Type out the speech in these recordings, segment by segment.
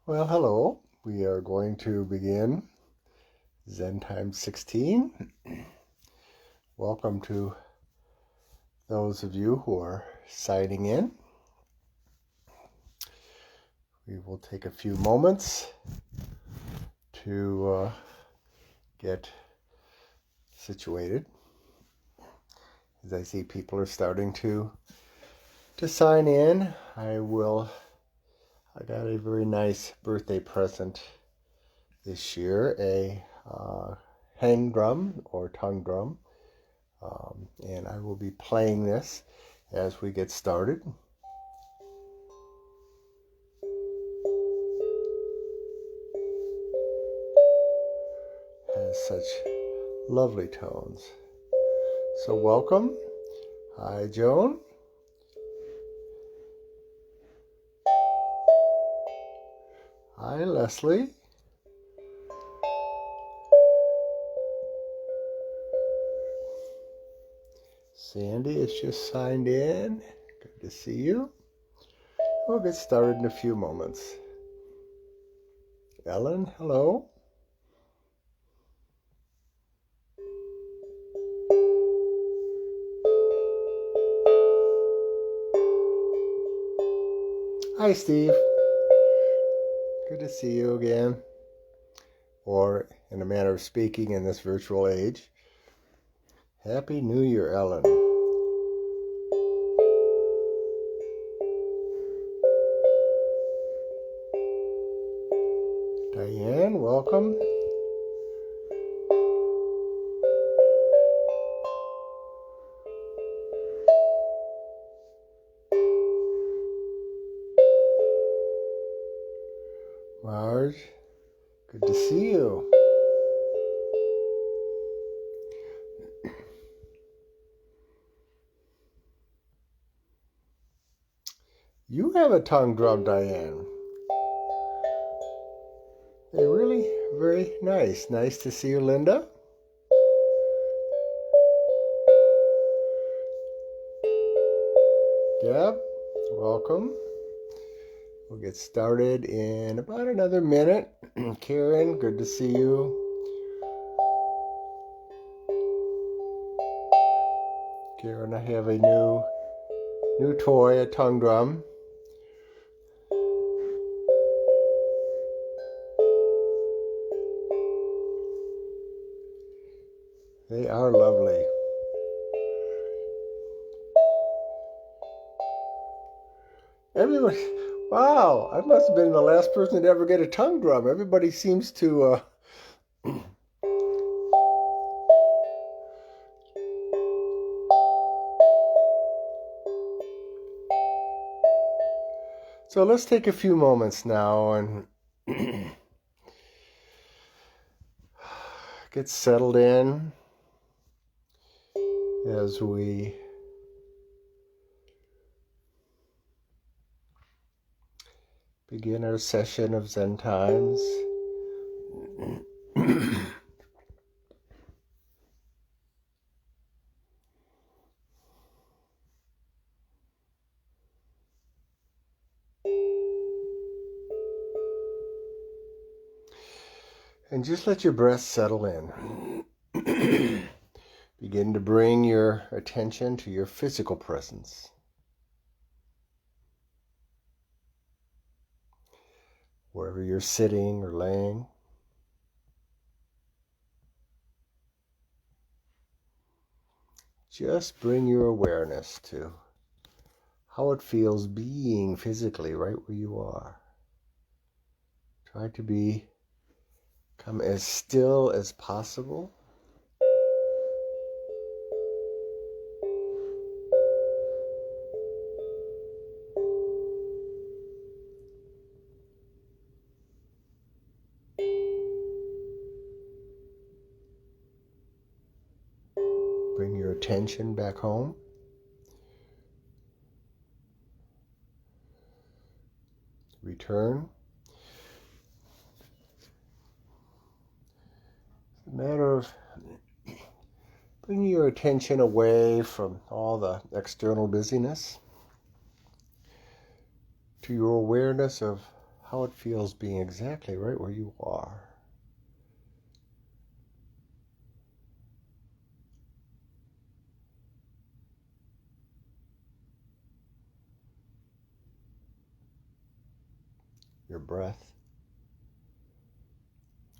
Well, hello. We are going to begin Zen Times 16. Welcome to those of you who are signing in. We will take a few moments to get situated. As I see people are starting to sign in, I got a very nice birthday present this year, a hang drum or tongue drum, and I will be playing this as we get started. Has such lovely tones. So welcome. Hi, Joan. Hi, Leslie. Sandy has just signed in. Good to see you. We'll get started in a few moments. Ellen, hello. Hi, Steve. Good to see you again. Or, in a manner of speaking, in this virtual age. Happy New Year, Ellen. Diane, welcome. Marge, good to see you. You have a tongue drum, Diane. They're really very nice. Nice to see you, Linda. Deb, welcome. We'll get started in about another minute. Karen, good to see you. Karen, I have a new toy, a tongue drum. They are lovely. Everybody, wow, I must have been the last person to ever get a tongue drum. Everybody seems to So let's take a few moments now and get settled in as we begin our session of Zen Times. And just let your breath settle in. Begin to bring your attention to your physical presence. Wherever you're sitting or laying. Just bring your awareness to how it feels being physically right where you are. Try to become as still as possible. Bring your attention back home. Return. It's a matter of bringing your attention away from all the external busyness to your awareness of how it feels being exactly right where you are. Your breath,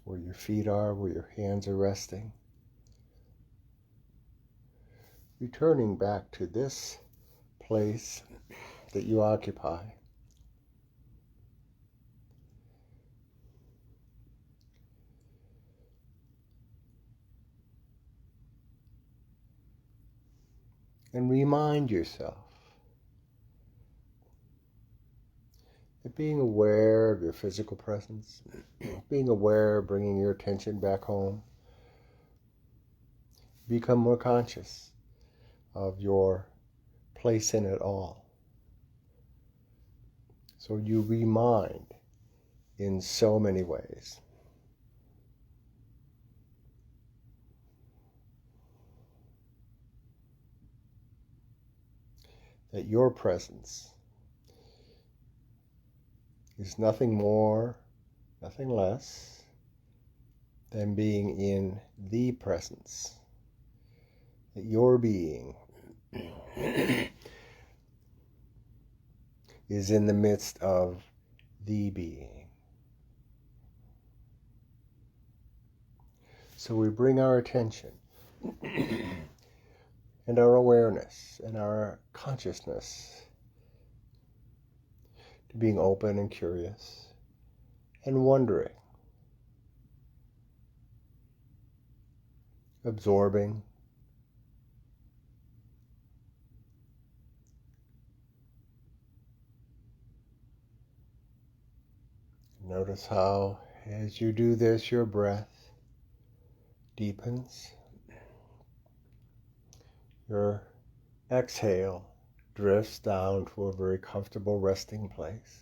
where your feet are, where your hands are resting. Returning back to this place that you occupy. And remind yourself that being aware of your physical presence, being aware of bringing your attention back home, become more conscious of your place in it all. So you remind in so many ways. That your presence is nothing more, nothing less than being in the presence. That your being is in the midst of the being. So we bring our attention and our awareness and our consciousness to being open and curious and wondering, absorbing, notice how, as you do this, your breath deepens. Your exhale drifts down to a very comfortable resting place.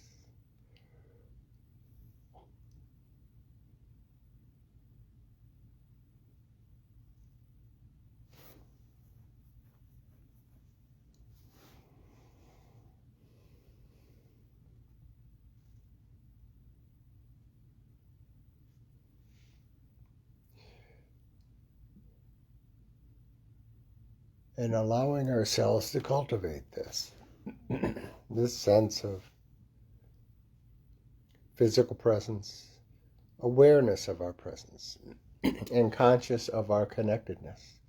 And allowing ourselves to cultivate this, this sense of physical presence, awareness of our presence, and conscious of our connectedness,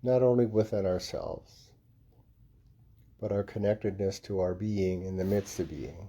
not only within ourselves, but our connectedness to our being in the midst of being.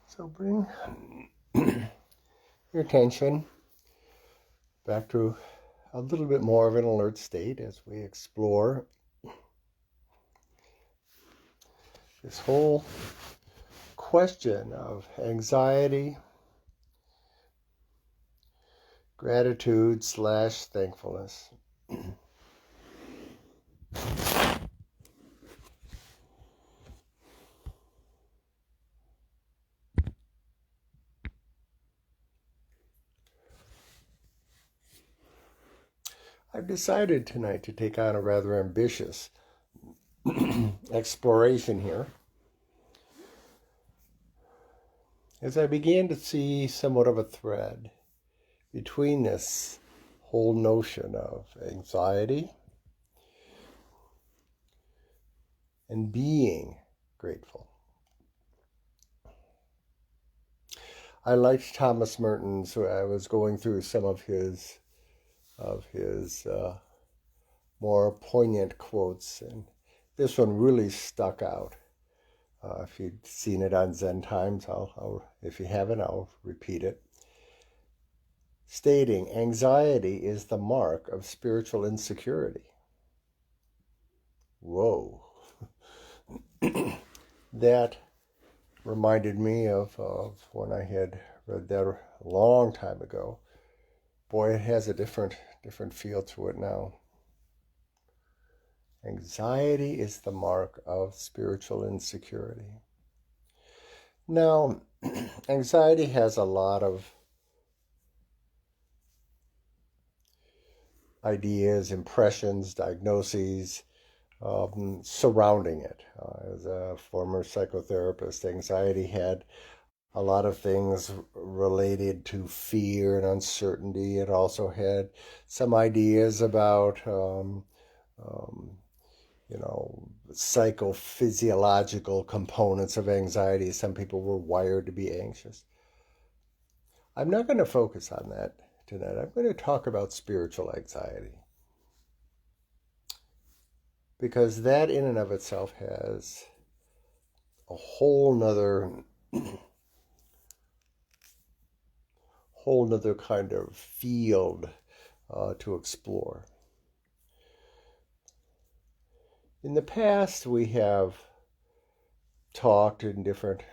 So bring your attention back to a little bit more of an alert state as we explore this whole question of anxiety, gratitude / thankfulness. I've decided tonight to take on a rather ambitious exploration here. As I began to see somewhat of a thread between this whole notion of anxiety and being grateful. I liked Thomas Merton, so I was going through some of his more poignant quotes, and this one really stuck out. If you'd seen it on Zen Times, if you haven't, I'll repeat it. Stating, anxiety is the mark of spiritual insecurity. Whoa. That reminded me of when I had read that a long time ago. Boy, it has a different feel to it now. Anxiety is the mark of spiritual insecurity. Now, anxiety has a lot of ideas, impressions, diagnoses surrounding it. As a former psychotherapist, anxiety had a lot of things related to fear and uncertainty. It also had some ideas about psychophysiological components of anxiety. Some people were wired to be anxious. I'm not going to focus on that tonight. I'm going to talk about spiritual anxiety, because that in and of itself has a whole nother kind of field to explore. In the past, we have talked in different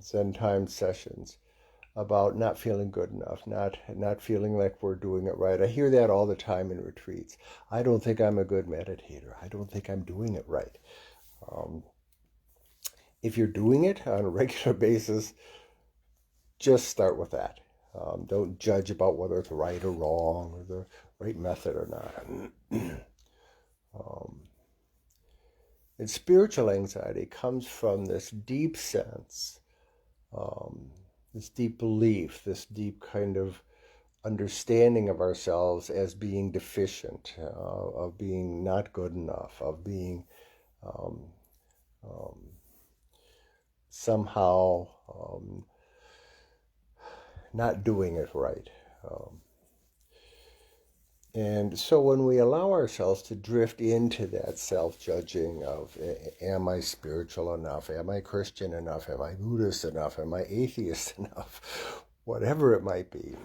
Zen Times sessions about not feeling good enough, not feeling like we're doing it right. I hear that all the time in retreats. I don't think I'm a good meditator. I don't think I'm doing it right. If you're doing it on a regular basis, just start with that. Don't judge about whether it's right or wrong or the right method or not. And spiritual anxiety comes from this deep sense, this deep belief, this deep kind of understanding of ourselves as being deficient, of being not good enough, of being somehow not doing it right. And so when we allow ourselves to drift into that self-judging of, am I spiritual enough? Am I Christian enough? Am I Buddhist enough? Am I atheist enough? Whatever it might be.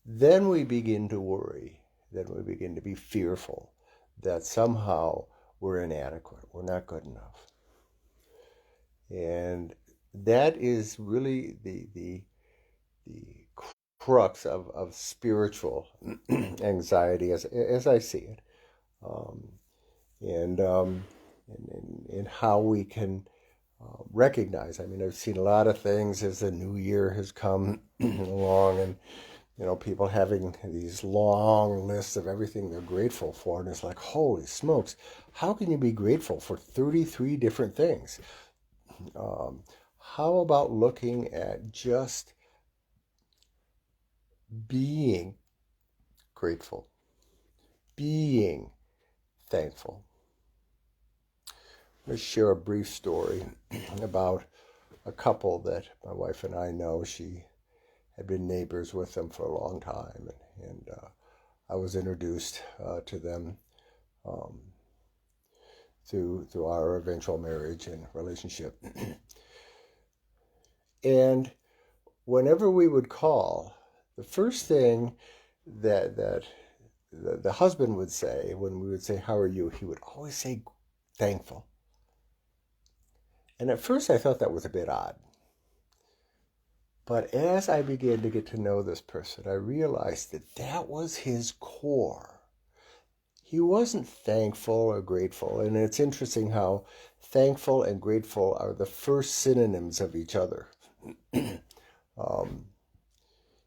Then we begin to worry. Then we begin to be fearful that somehow we're inadequate. We're not good enough. And that is really the crux of spiritual anxiety as I see it, and how we can recognize. I mean, I've seen a lot of things as the new year has come along, and people having these long lists of everything they're grateful for, and it's like, holy smokes, how can you be grateful for 33 different things? How about looking at just being grateful, being thankful? I'm going to share a brief story about a couple that my wife and I know. She had been neighbors with them for a long time, and I was introduced to them through our eventual marriage and relationship. And whenever we would call, the first thing that the husband would say when we would say, how are you? He would always say, thankful. And at first I thought that was a bit odd. But as I began to get to know this person, I realized that was his core. He wasn't thankful or grateful. And it's interesting how thankful and grateful are the first synonyms of each other.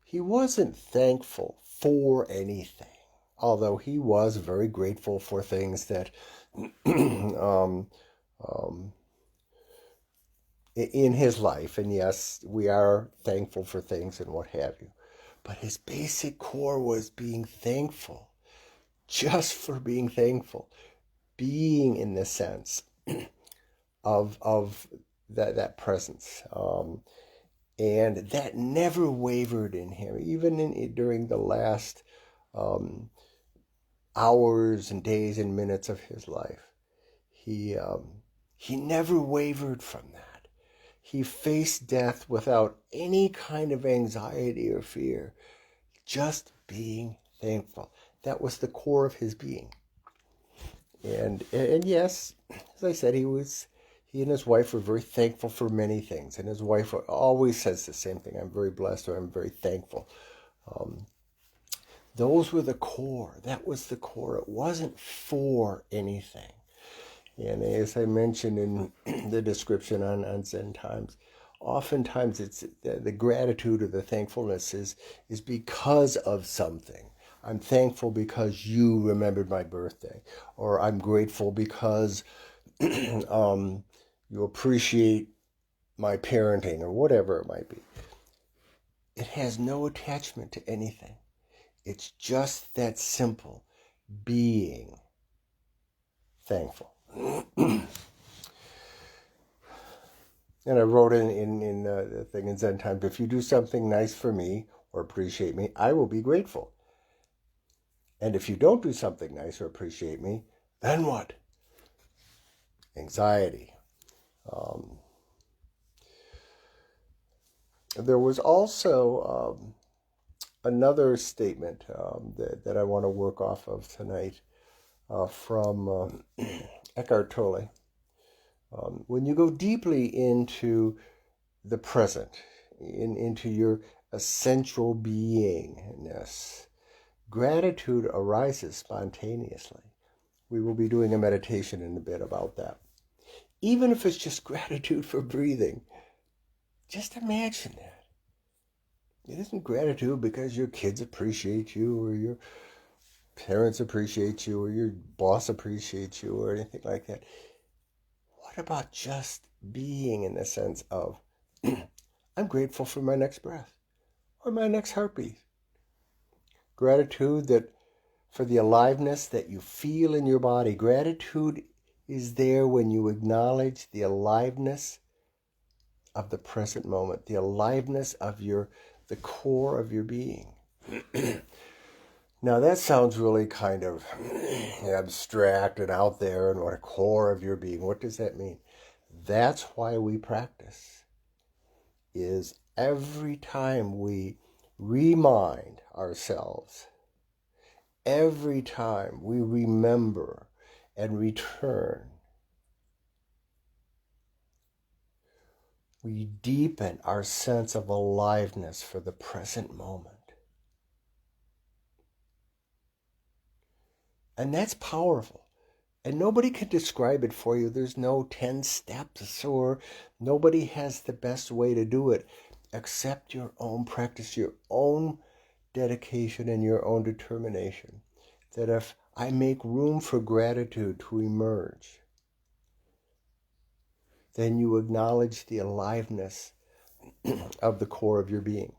He wasn't thankful for anything, although he was very grateful for things that in his life. And yes, we are thankful for things and what have you. But his basic core was being thankful, just for being thankful, being in the sense of that presence. And that never wavered in him, even during the last hours and days and minutes of his life. He never wavered from that. He faced death without any kind of anxiety or fear, just being thankful. That was the core of his being. And yes, as I said, he and his wife were very thankful for many things. And his wife always says the same thing: I'm very blessed, or I'm very thankful. Those were the core. That was the core. It wasn't for anything. And as I mentioned in the description on Zen Times, oftentimes it's the gratitude or the thankfulness is because of something. I'm thankful because you remembered my birthday, or I'm grateful because you appreciate my parenting, or whatever it might be. It has no attachment to anything. It's just that simple, being thankful. And I wrote in the thing in Zen Times, if you do something nice for me or appreciate me, I will be grateful. And if you don't do something nice or appreciate me, then what? Anxiety. There was also another statement that I want to work off of tonight from Eckhart Tolle. When you go deeply into the present, into your essential beingness, gratitude arises spontaneously. We will be doing a meditation in a bit about that. Even if it's just gratitude for breathing, just imagine that. It isn't gratitude because your kids appreciate you, or your parents appreciate you, or your boss appreciates you, or anything like that. What about just being in the sense of, I'm grateful for my next breath or my next heartbeat? Gratitude for the aliveness that you feel in your body. Gratitude is there when you acknowledge the aliveness of the present moment, the aliveness of the core of your being. Now that sounds really kind of abstract and out there, and what a core of your being. What does that mean? That's why we practice, is every time we remind ourselves, every time we remember and return, we deepen our sense of aliveness for the present moment. And that's powerful. And nobody can describe it for you. There's no 10 steps, or nobody has the best way to do it except your own practice, your own dedication, and your own determination. That if I make room for gratitude to emerge, then you acknowledge the aliveness of the core of your being.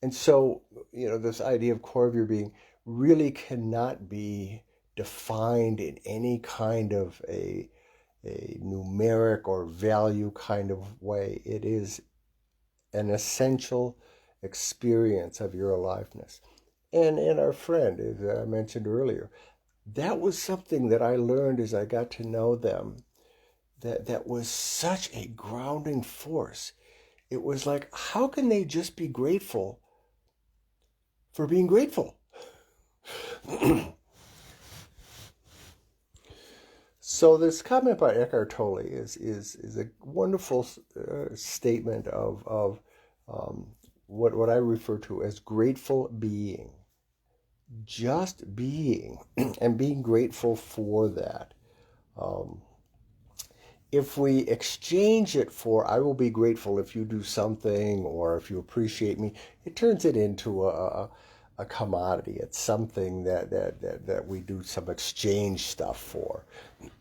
And so, this idea of core of your being really cannot be defined in any kind of a numeric or value kind of way. It is an essential experience of your aliveness. And our friend, as I mentioned earlier, that was something that I learned as I got to know them, that was such a grounding force. It was like, how can they just be grateful for being grateful? So this comment by Eckhart Tolle is a wonderful statement of what I refer to as grateful being. Just being, and being grateful for that. If we exchange it for, I will be grateful if you do something, or if you appreciate me, it turns it into a commodity. It's something that we do some exchange stuff for.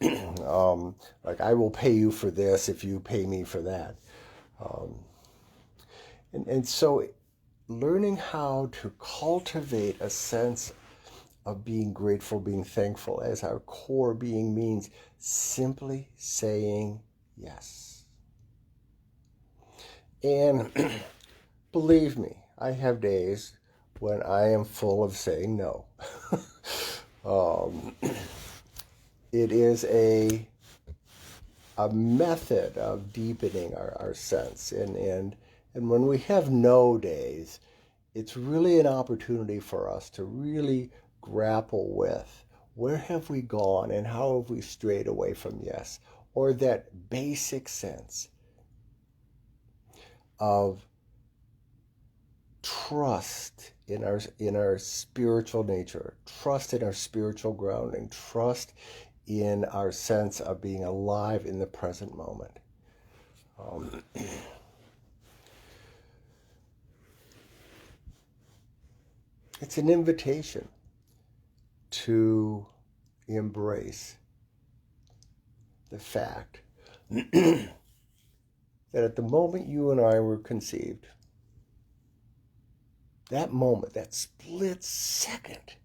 Like, I will pay you for this if you pay me for that. And so learning how to cultivate a sense of being grateful, being thankful as our core being means simply saying yes. And believe me, I have days when I am full of saying no. It is a method of deepening our sense. And when we have no days, it's really an opportunity for us to really grapple with where have we gone and how have we strayed away from yes, or that basic sense of trust in our spiritual nature, trust in our spiritual grounding, trust in our sense of being alive in the present moment. It's an invitation to embrace the fact that at the moment you and I were conceived, that moment, that split second,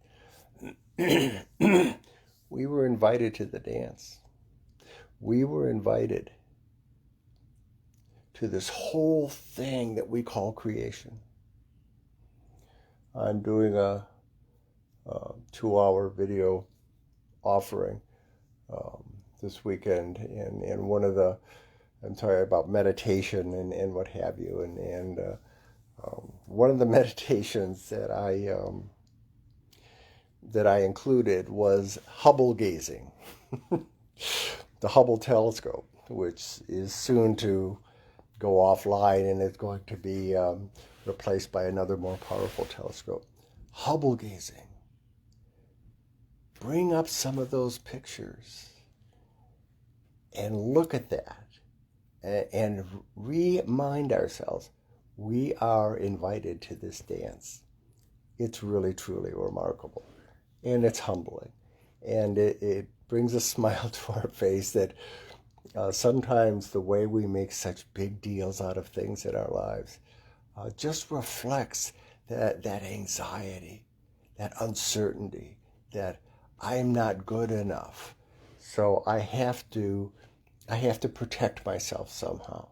we were invited to the dance. We were invited to this whole thing that we call creation. I'm doing a 2-hour video offering this weekend, and one of the, I'm talking about meditation and what have you, and one of the meditations that I included was Hubble gazing, the Hubble telescope, which is soon to go offline and it's going to be replaced by another more powerful telescope. Hubble gazing. Bring up some of those pictures and look at that and remind ourselves we are invited to this dance. It's really, truly remarkable. And it's humbling. And it brings a smile to our face that sometimes the way we make such big deals out of things in our lives just reflects that anxiety, that uncertainty, that I'm not good enough. So I have to protect myself somehow.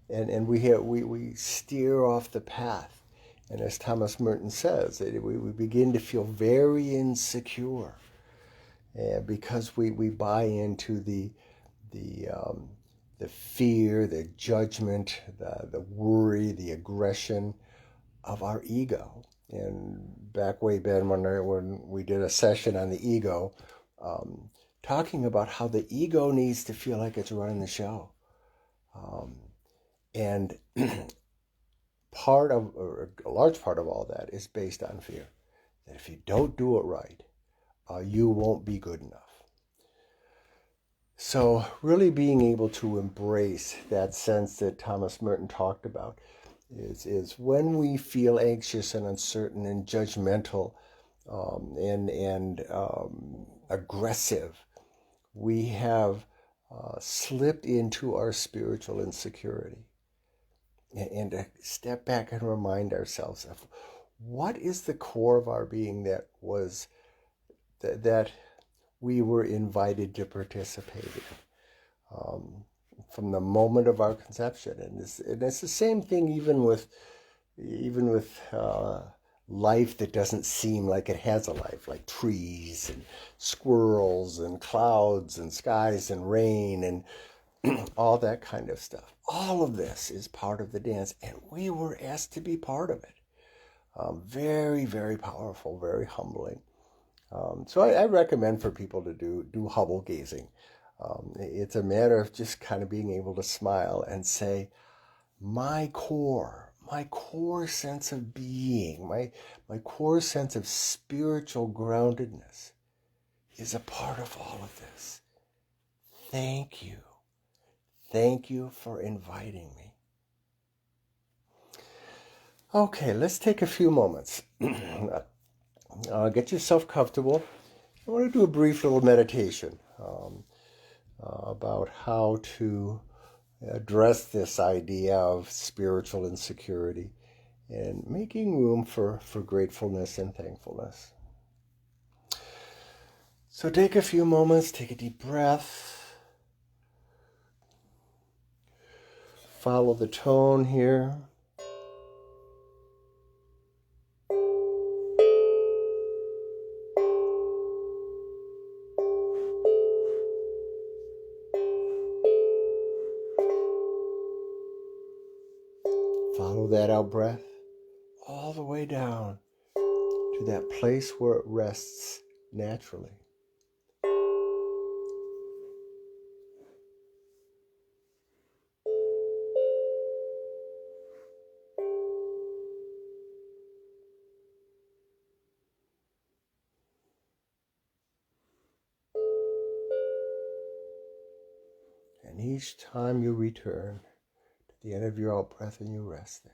And we steer off the path. And as Thomas Merton says, we begin to feel very insecure because we buy into the fear, the judgment, the worry, the aggression of our ego. And back way, Ben, when we did a session on the ego, talking about how the ego needs to feel like it's running the show. And a large part of all that is based on fear. That if you don't do it right, you won't be good enough. So really being able to embrace that sense that Thomas Merton talked about is when we feel anxious and uncertain and judgmental and aggressive, we have slipped into our spiritual insecurity. And to step back and remind ourselves of what is the core of our being that was that we were invited to participate in from the moment of our conception. And it's the same thing even with life that doesn't seem like it has a life, like trees and squirrels and clouds and skies and rain and all that kind of stuff. All of this is part of the dance, and we were asked to be part of it. Very, very powerful, very humbling. So I recommend for people to do Hubble gazing. It's a matter of just kind of being able to smile and say, my core sense of being, my core sense of spiritual groundedness is a part of all of this. Thank you. Thank you for inviting me. Okay, let's take a few moments. Get yourself comfortable. I want to do a brief little meditation about how to address this idea of spiritual insecurity and making room for gratefulness and thankfulness. So take a few moments, take a deep breath. Follow the tone here. Follow that out breath all the way down to that place where it rests naturally. And each time you return to the end of your out breath and you rest there.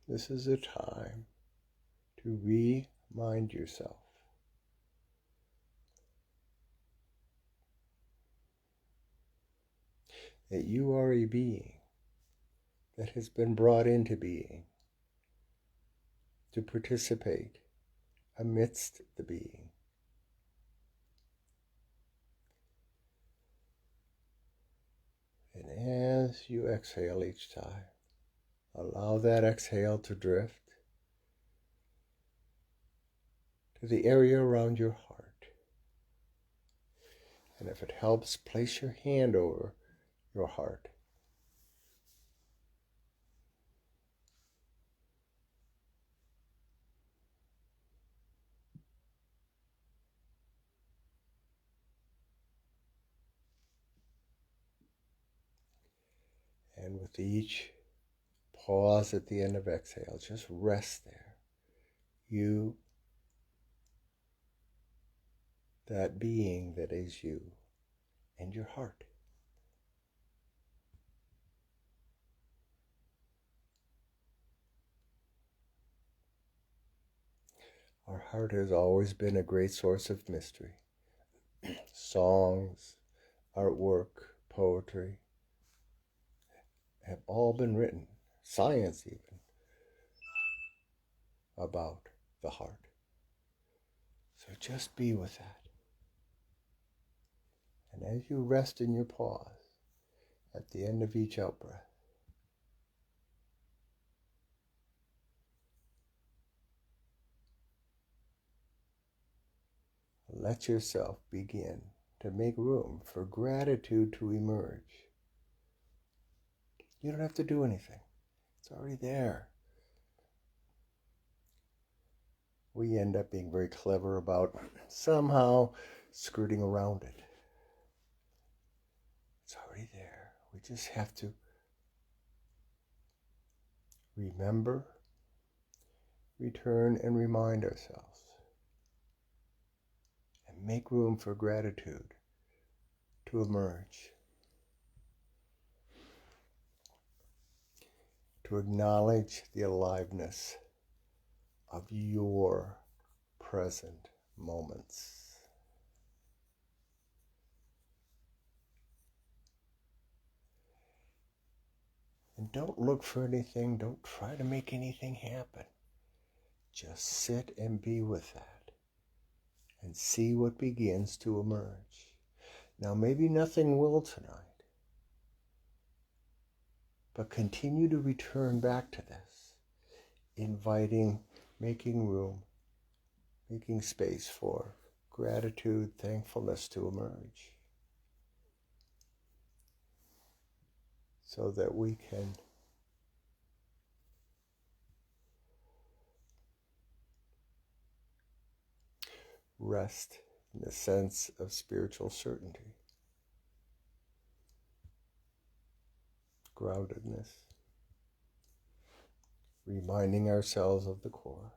This is a time to remind yourself that you are a being that has been brought into being to participate amidst the being. And as you exhale each time, allow that exhale to drift to the area around your heart. And if it helps, place your hand over your heart. And with each pause at the end of exhale, just rest there. You, that being that is you, and your heart. Our heart has always been a great source of mystery. Songs, artwork, poetry have all been written, science even, about the heart. So just be with that. And as you rest in your pause, at the end of each out-breath, let yourself begin to make room for gratitude to emerge. You don't have to do anything. It's already there. We end up being very clever about somehow skirting around it. It's already there. We just have to remember, return, and remind ourselves. And make room for gratitude to emerge. To acknowledge the aliveness of your present moments. And don't look for anything. Don't try to make anything happen. Just sit and be with that and see what begins to emerge. Now, maybe nothing will tonight, but continue to return back to this, inviting, making room, making space for gratitude, thankfulness to emerge, so that we can rest in the sense of spiritual certainty, groundedness, reminding ourselves of the core.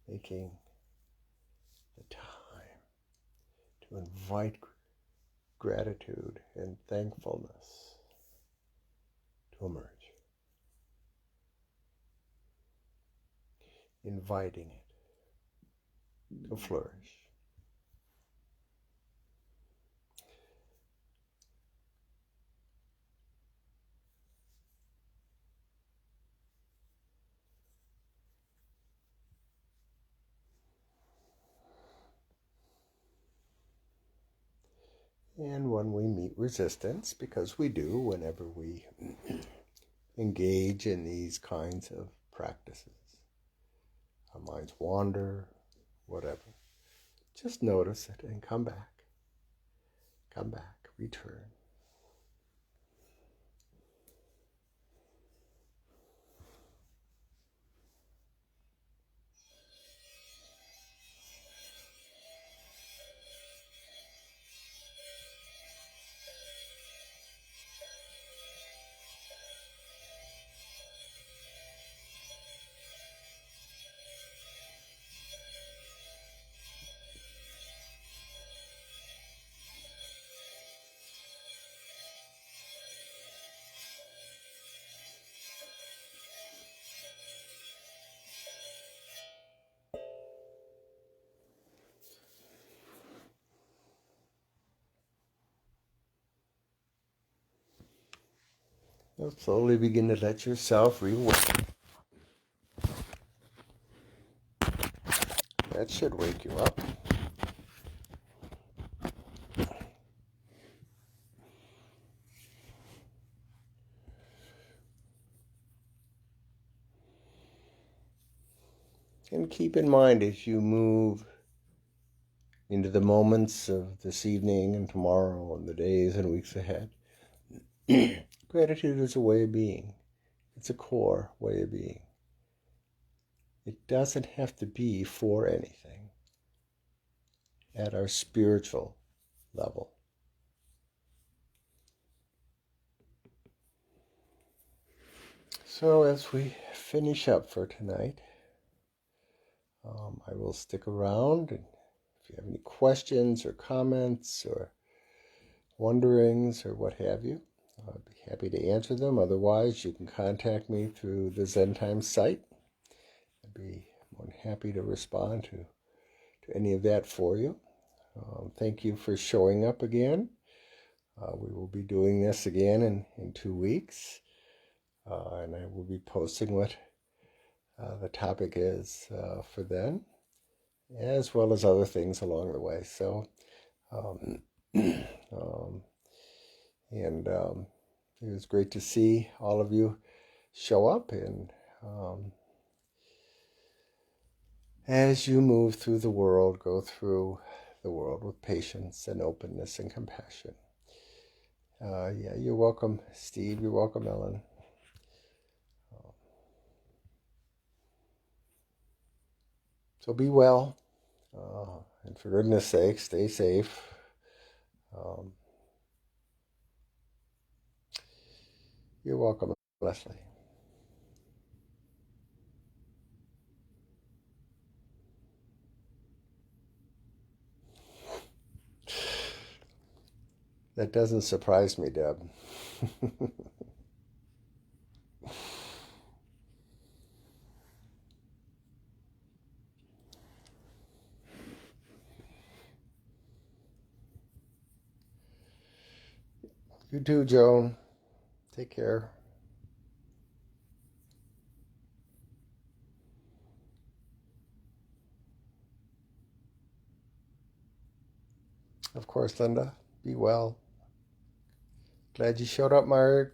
Taking the time to invite gratitude and thankfulness to emerge. Inviting it to flourish. And when we meet resistance, because we do whenever we engage in these kinds of practices, our minds wander, whatever, just notice it and come back, return. Now slowly begin to let yourself reawaken. That should wake you up. And keep in mind as you move into the moments of this evening and tomorrow and the days and weeks ahead, gratitude is a way of being. It's a core way of being. It doesn't have to be for anything at our spiritual level. So as we finish up for tonight, I will stick around, and if you have any questions or comments or wonderings or what have you, I'd be happy to answer them. Otherwise, you can contact me through the Zen Times site. I'd be more than happy to respond to any of that for you. Thank you for showing up again. We will be doing this again in 2 weeks, and I will be posting what the topic is for then, as well as other things along the way. So, it was great to see all of you show up, and as you move through the world, go through the world with patience and openness and compassion. Yeah, you're welcome, Steve. You're welcome, Ellen. So be well, and for goodness sake, stay safe. You're welcome, Leslie. That doesn't surprise me, Deb. You too, Joan. Take care. Of course, Linda. Be well. Glad you showed up, Marge.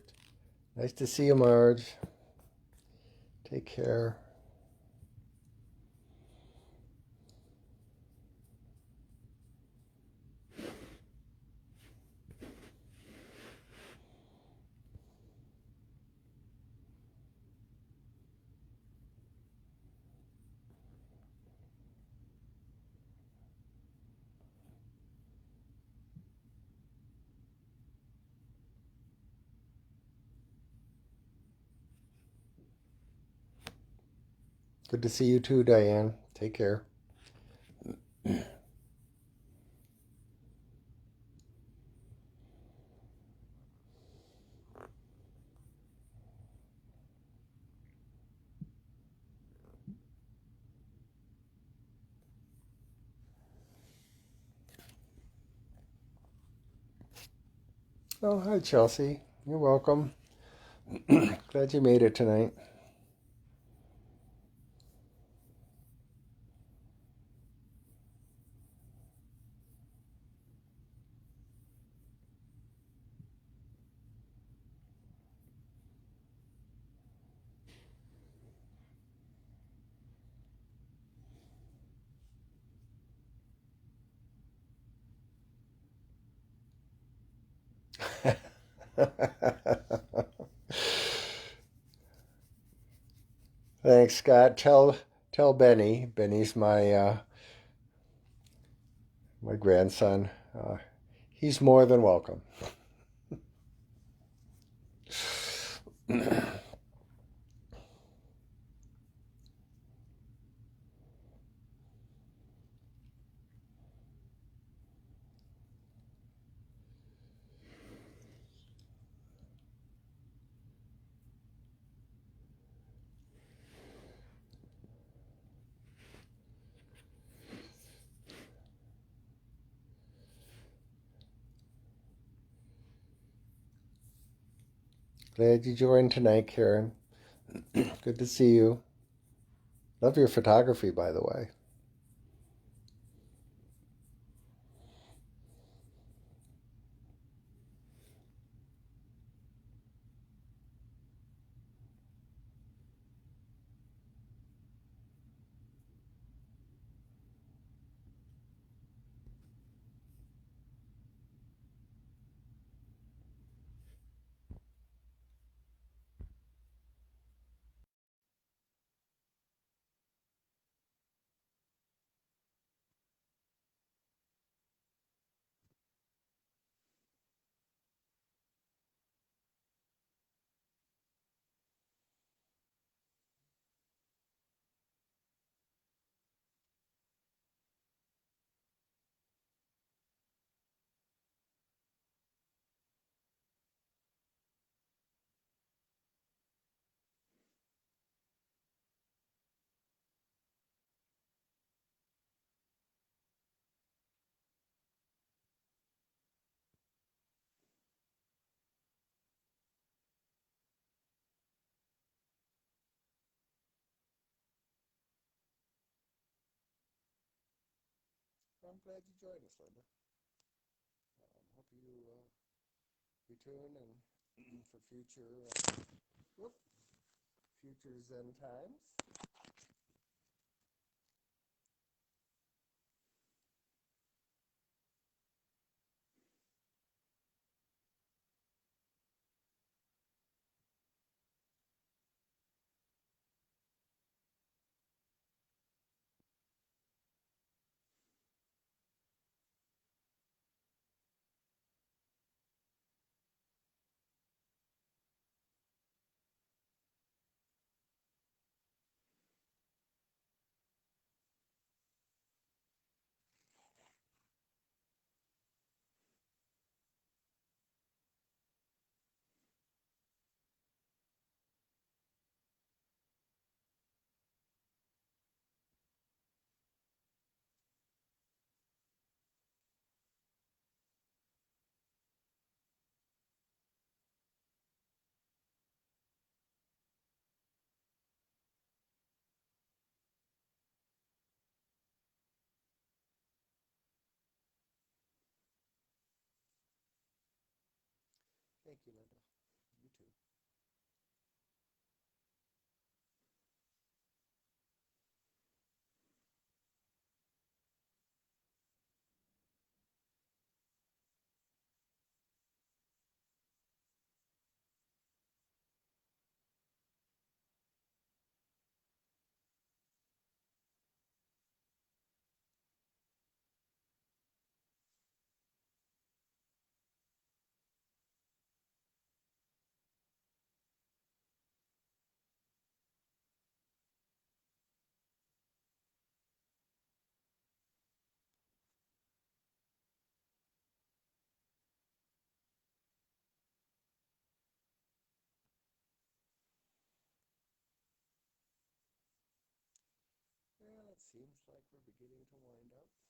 Nice to see you, Marge. Take care. Good to see you too, Diane. Take care. Oh, hi, Chelsea. You're welcome. Glad you made it tonight. Thanks, Scott. Tell Benny. Benny's my grandson. He's more than welcome. Glad you joined tonight, Karen. Good to see you. Love your photography, by the way. I'm glad you joined us, Linda. Hope you return and for future Zen Times. Thank you, Linda. You too. seems like we're beginning to wind up.